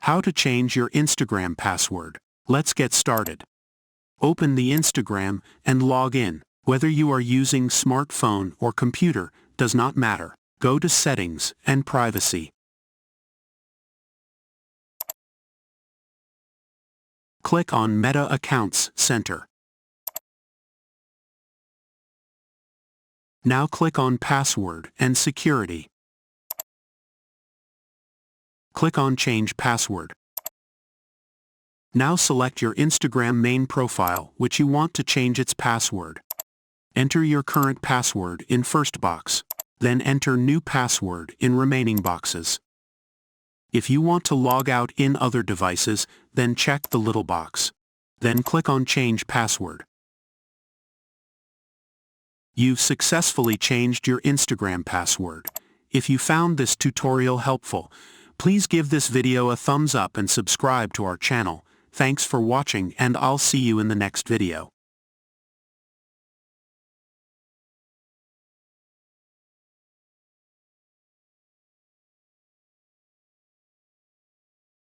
How to change your Instagram password. Let's get started. Open the Instagram and log in. Whether you are using smartphone or computer, does not matter. Go to Settings and Privacy. Click on Meta Accounts Center. Now click on Password and Security. Click on Change Password. Now select your Instagram main profile which you want to change its password. Enter your current password in first box. Then enter new password in remaining boxes. If you want to log out in other devices, then check the little box. Then click on Change Password. You've successfully changed your Instagram password. If you found this tutorial helpful, please give this video a thumbs up and subscribe to our channel. Thanks for watching and I'll see you in the next video.